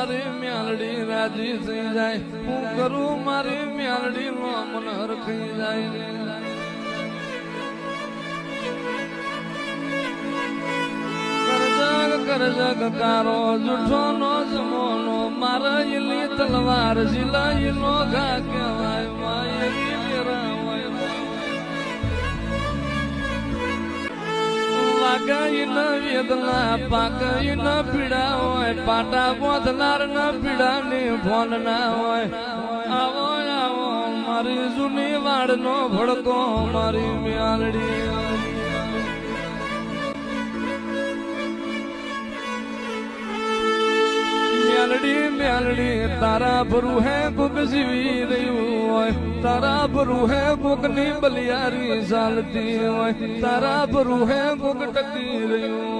मारी म्यालड़ी राजी थी जाए हूँ करूँ मारी म्यालड़ी नो मन रखी जाए करजग कारो जुठो नो जमोनो मारा इली तलवार जिला इलो घा कहवाय माये मेरा लागा इन वेदना पाक इन पीड़ा होय पाटा बोधनार न पीड़ा ने फोन ना होय आवो आवो मारी जुनी वाड़ नो भड़को मारी म्यालड़ी म्यालड़ी म्यालड़ी तारा भरू है बुक जीवी रही तारा भरू है बुक नी बलियारी सालती तारा भरू है बुक टकी रही